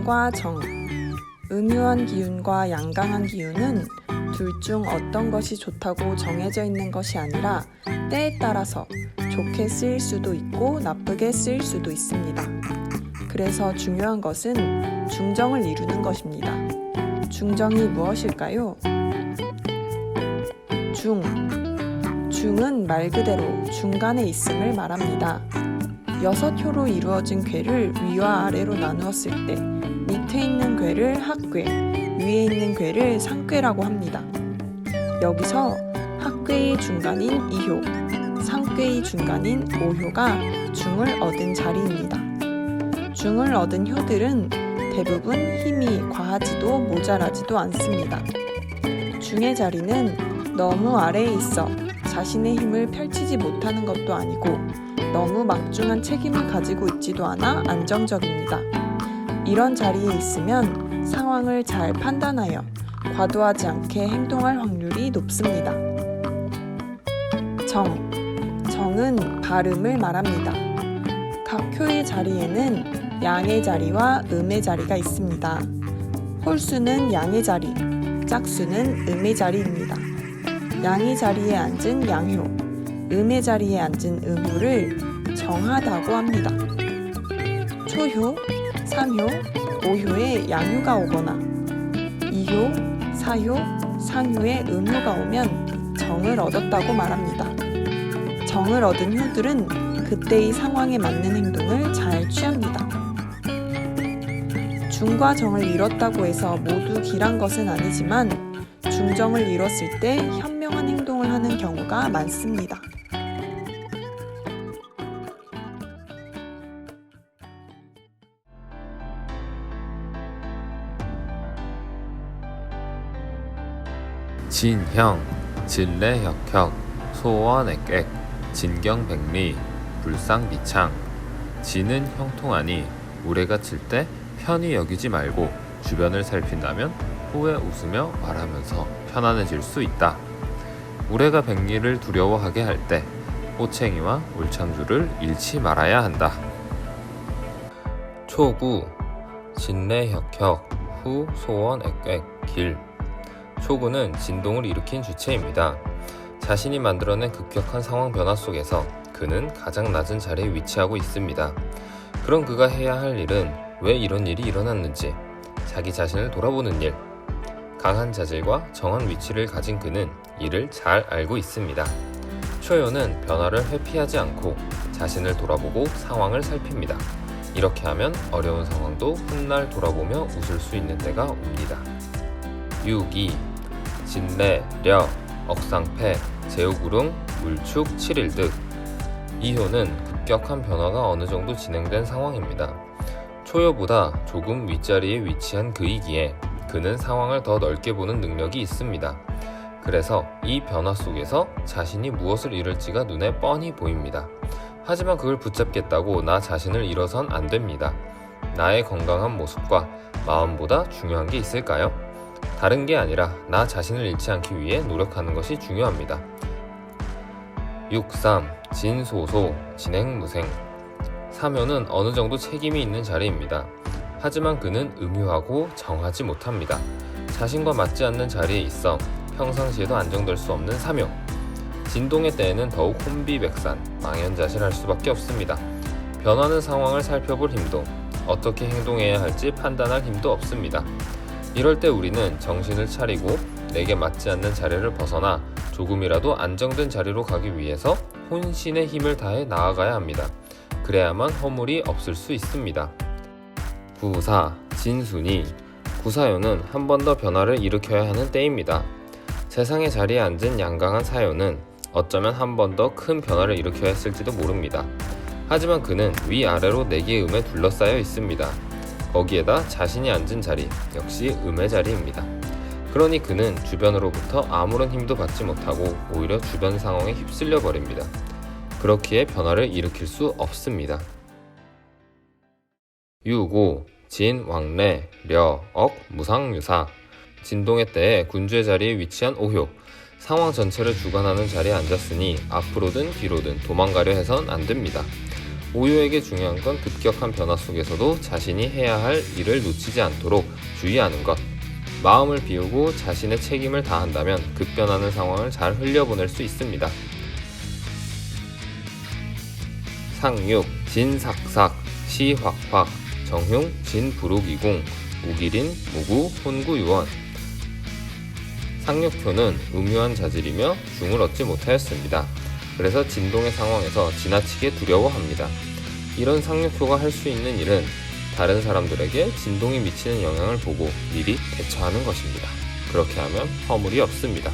중과 정. 음유한 기운과 양강한 기운은 둘 중 어떤 것이 좋다고 정해져 있는 것이 아니라 때에 따라서 좋게 쓰일 수도 있고 나쁘게 쓰일 수도 있습니다. 그래서 중요한 것은 중정을 이루는 것입니다. 중정이 무엇일까요? 중은 말 그대로 중간에 있음을 말합니다. 6효로 이루어진 궤를 위와 아래로 나누었을 때 밑에 있는 궤를 합궤, 위에 있는 궤를 상궤라고 합니다. 여기서 합궤의 중간인 2효, 상궤의 중간인 5효가 중을 얻은 자리입니다. 중을 얻은 효들은 대부분 힘이 과하지도 모자라지도 않습니다. 중의 자리는 너무 아래에 있어 자신의 힘을 펼치지 못하는 것도 아니고 너무 막중한 책임을 가지고 있지도 않아 안정적입니다. 이런 자리에 있으면 상황을 잘 판단하여 과도하지 않게 행동할 확률이 높습니다. 정은 발음을 말합니다. 각 효의 자리에는 양의 자리와 음의 자리가 있습니다. 홀수는 양의 자리, 짝수는 음의 자리입니다. 양의 자리에 앉은 양효, 음의 자리에 앉은 음효를 정하다고 합니다. 초효, 3효, 5효에 양효가 오거나 2효, 4효, 상효에 음효가 오면 정을 얻었다고 말합니다. 정을 얻은 효들은 그때의 상황에 맞는 행동을 잘 취합니다. 중과 정을 이뤘다고 해서 모두 길한 것은 아니지만 중정을 이뤘을 때 현명한 행동을 하는 경우가 많습니다. 진형, 진례혁혁, 소원액액, 진경백리, 불상비창. 진은 형통하니 우레가 칠 때 편히 여기지 말고 주변을 살핀다면 후에 웃으며 말하면서 편안해질 수 있다. 우레가 백리를 두려워하게 할 때 호챙이와 울창주를 잃지 말아야 한다. 초구, 진례혁혁, 후 소원액액, 길. 초구는 진동을 일으킨 주체입니다. 자신이 만들어낸 급격한 상황 변화 속에서 그는 가장 낮은 자리에 위치하고 있습니다. 그럼 그가 해야 할 일은 왜 이런 일이 일어났는지 자기 자신을 돌아보는 일. 강한 자질과 정한 위치를 가진 그는 이를 잘 알고 있습니다. 초효는 변화를 회피하지 않고 자신을 돌아보고 상황을 살핍니다. 이렇게 하면 어려운 상황도 훗날 돌아보며 웃을 수 있는 때가 옵니다. 6.2 진례, 려, 억상패, 제후구릉, 물축, 7일득. 2효는 급격한 변화가 어느 정도 진행된 상황입니다. 초효보다 조금 윗자리에 위치한 그이기에 그는 상황을 더 넓게 보는 능력이 있습니다. 그래서 이 변화 속에서 자신이 무엇을 잃을지가 눈에 뻔히 보입니다. 하지만 그걸 붙잡겠다고 나 자신을 잃어선 안 됩니다. 나의 건강한 모습과 마음보다 중요한 게 있을까요? 다른 게 아니라 나 자신을 잃지 않기 위해 노력하는 것이 중요합니다. 6.3 진소소, 진행무생. 3효는 어느 정도 책임이 있는 자리입니다. 하지만 그는 음유하고 정하지 못합니다. 자신과 맞지 않는 자리에 있어 평상시에도 안정될 수 없는 3효. 진동의 때에는 더욱 혼비백산, 망연자실할 수밖에 없습니다. 변하는 상황을 살펴볼 힘도, 어떻게 행동해야 할지 판단할 힘도 없습니다. 이럴 때 우리는 정신을 차리고 내게 맞지 않는 자리를 벗어나 조금이라도 안정된 자리로 가기 위해서 혼신의 힘을 다해 나아가야 합니다. 그래야만 허물이 없을 수 있습니다. 9.4 진순이. 9사효는 한 번 더 변화를 일으켜야 하는 때입니다. 세상의 자리에 앉은 양강한 사효는 어쩌면 한 번 더 큰 변화를 일으켜야 했을지도 모릅니다. 하지만 그는 위아래로 4개의 음에 둘러싸여 있습니다. 거기에다 자신이 앉은 자리 역시 음의 자리입니다. 그러니 그는 주변으로부터 아무런 힘도 받지 못하고 오히려 주변 상황에 휩쓸려 버립니다. 그렇기에 변화를 일으킬 수 없습니다. 6.5 진, 왕래, 려, 억, 무상유사. 진동의 때에 군주의 자리에 위치한 5효. 상황 전체를 주관하는 자리에 앉았으니 앞으로든 뒤로든 도망가려 해선 안 됩니다. 오요에게 중요한 건 급격한 변화 속에서도 자신이 해야 할 일을 놓치지 않도록 주의하는 것. 마음을 비우고 자신의 책임을 다한다면 급변하는 상황을 잘 흘려보낼 수 있습니다. 상육, 진삭삭, 시확확, 정흉, 진부룩이궁, 우기린, 무구, 혼구유원. 상육효는 음유한 자질이며 중을 얻지 못하였습니다. 그래서 진동의 상황에서 지나치게 두려워합니다. 이런 상육효가 할 수 있는 일은 다른 사람들에게 진동이 미치는 영향을 보고 미리 대처하는 것입니다. 그렇게 하면 허물이 없습니다.